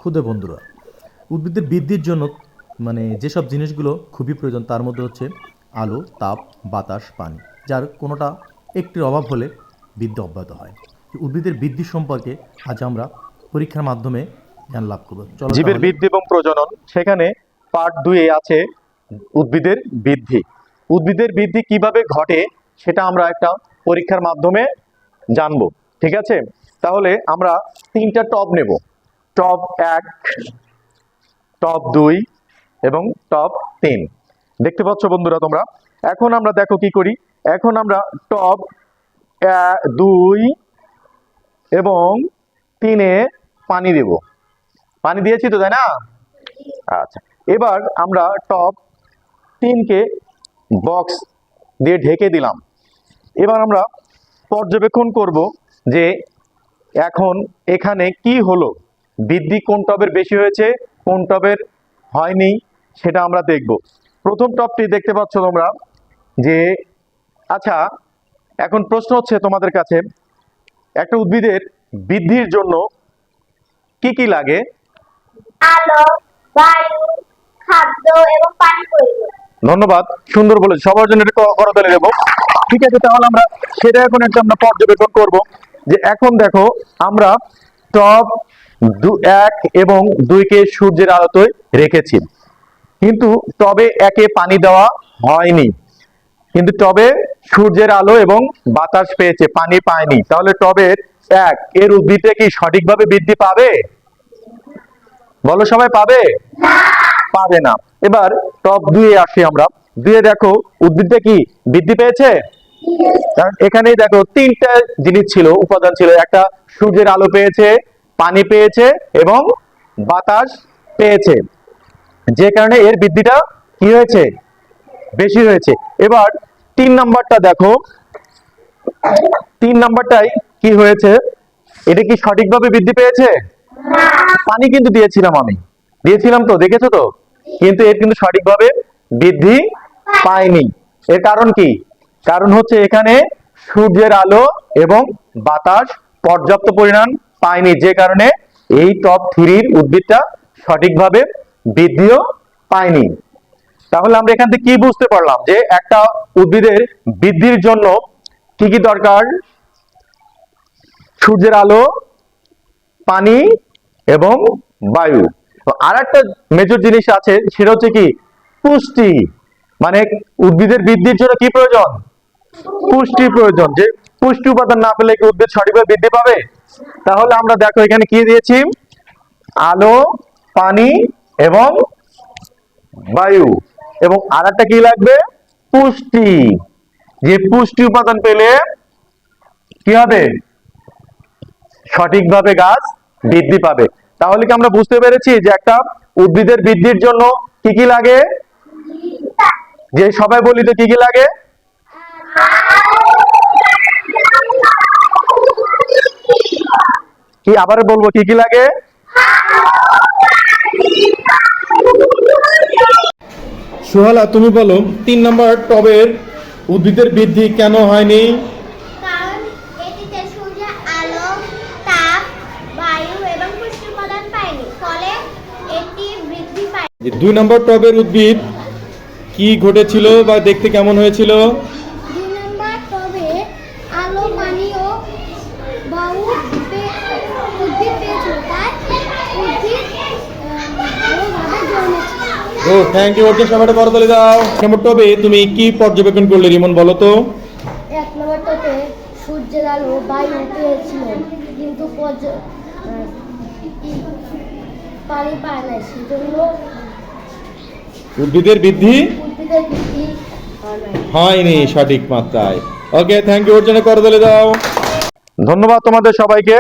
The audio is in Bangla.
ক্ষুদে বন্ধুরা, উদ্ভিদের বৃদ্ধির জন্য যেসব জিনিসগুলো খুবই প্রয়োজন তার মধ্যে হচ্ছে আলো, তাপ, বাতাস, পানি, যার কোনোটা একটির অভাব হলে বৃদ্ধি অব্যাহত হয়। উদ্ভিদের বৃদ্ধি সম্পর্কে আজ আমরা পরীক্ষার মাধ্যমে জ্ঞান লাভ করব। জীবের বৃদ্ধি এবং প্রজনন, সেখানে পার্ট 2 এ আছে উদ্ভিদের বৃদ্ধি। উদ্ভিদের বৃদ্ধি কিভাবে ঘটে সেটা আমরা একটা পরীক্ষার মাধ্যমে জানবো, ঠিক আছে? তাহলে আমরা 3টা টব নেব, টব 1, টব 2 এবং টব 3। দেখতে পাচ্ছ বন্ধুরা তোমরা? এখন আমরা দেখো কি করি। এখন আমরা টব 2 এবং 3-এ পানি দেব। পানি দিয়েছি তো, তাই না? আচ্ছা, এবার আমরা টব 3-কে বক্স দিয়ে ঢেকে দিলাম। এবার আমরা পর্যবেক্ষণ করব যে এখন এখানে কি হলো, বৃদ্ধি কোন টবের বেশি হয়েছে, কোন টবের হয়নি, সেটা আমরা দেখব। প্রথম টবটি দেখতে পাচ্ছ তোমরা যে, আচ্ছা এখন প্রশ্ন হচ্ছে তোমাদের কাছে, একটা উদ্ভিদের বৃদ্ধির জন্য কি কি লাগে? আলো, বায়ু, খাদ্য এবং পানি প্রয়োজন। ধন্যবাদ, সুন্দর বলেছ। সবার জন্য এটা করতালি দেব। ঠিক আছে, তাহলে আমরা সেটা এখন একটা আমরা পর্যবেক্ষণ করব যে এখন দেখো আমরা টব 1 এবং 2-কে সূর্যের আলোতে রেখেছি, কিন্তু টবে 1-এ পানি দেওয়া হয়নি, কিন্তু টবে সূর্যের আলো এবং বাতাস পেয়েছে, পানি পায়নি। তাহলে টবের 1 এর উদ্ভিদটা কি সঠিকভাবে বৃদ্ধি পাবে? বলো সবাই, পাবে? পাবে না। এবার টব 2-এ আসি আমরা। 2-এ দেখো উদ্ভিদটা কি বৃদ্ধি পেয়েছে? কারণ এখানেই দেখো 3টা জিনিস ছিল, উপাদান ছিল। একটা সূর্যের আলো পেয়েছে, পানি পেয়েছে এবং বাতাস পেয়েছে, যে কারণে এর বৃদ্ধিটা কি হয়েছে? বেশি হয়েছে। এবার 3 নাম্বারটা দেখো, 3 নাম্বারটাই কি হয়েছে? এটা কি সঠিকভাবে বৃদ্ধি পেয়েছে? পানি কিন্তু দিয়েছিলাম তো, দেখেছো তো? কিন্তু এর কিন্তু সঠিকভাবে বৃদ্ধি পায়নি। এর কারণ কি? কারণ হচ্ছে এখানে সূর্যের আলো এবং বাতাস পর্যাপ্ত পরিমাণ পায়নি, যে কারণে এই টব 3-র উদ্ভিদটা সঠিকভাবে বৃদ্ধিও পায়নি। তাহলে আমরা এখান থেকে কি বুঝতে পারলাম? যে একটা উদ্ভিদের বৃদ্ধির জন্য কি কি দরকার? সূর্যের আলো, পানি এবং বায়ু। আর একটা মেজর জিনিস আছে, সেটা হচ্ছে কি? পুষ্টি। মানে উদ্ভিদের বৃদ্ধির জন্য কি প্রয়োজন? পুষ্টি প্রয়োজন। যে পুষ্টি উপাদান না পেলে কি উদ্ভিদ সঠিকভাবে বৃদ্ধি পাবে? তাহলে আমরা দেখো এখানে কি দিয়েছি? আলো, পানি এবং বায়ু। এবং আর একটা কি লাগবে? পুষ্টি। যে পুষ্টি উপাদান পেলে কি হবে? সঠিকভাবে গাছ বৃদ্ধি পাবে। তাহলে কি আমরা বুঝতে পেরেছি যে একটা উদ্ভিদের বৃদ্ধির জন্য কি কি লাগে? যে সবাই বলি তো, কি কি লাগে? কি আবার বলবো, কি কি লাগে? সুহালা, তুমি বলো 3 নম্বর টবের উদ্ভিদের বৃদ্ধি কেন হয়নি? কারণ এটিতে সূর্যের আলো, তাপ, বায়ু এবং পুষ্টি উপাদান পায়নি, ফলে এটি বৃদ্ধি পায়নি। 2 নম্বর টবের উদ্ভিদ কি ঘটেছিল বা দেখতে কেমন হয়েছিল? 2 নম্বর টবে আলো, পানি ও বায়ু উদ্ভিদ পেয়েছিল, তাই উদ্ভিদ ভালোভাবে জন্মেছে। ও থ্যাংক ইউ। ওকে, সবাই করতালি দাও। নম্বর টবে তুমি কি পর্যবেক্ষণ করলে রিমন, বলো তো? 1 নম্বর টবে সূর্যের আলো, বায়ু পেয়েছিলেন, কিন্তু পানি পায় না, সেজন্য উদ্ভিদের বৃদ্ধি উদ্ভিদের বৃদ্ধি হয়নি সঠিক মাত্রায়। ওকে, থ্যাংক ইউ। ওর জন্য করতালি দাও। ধন্যবাদ তোমাদের সবাইকে।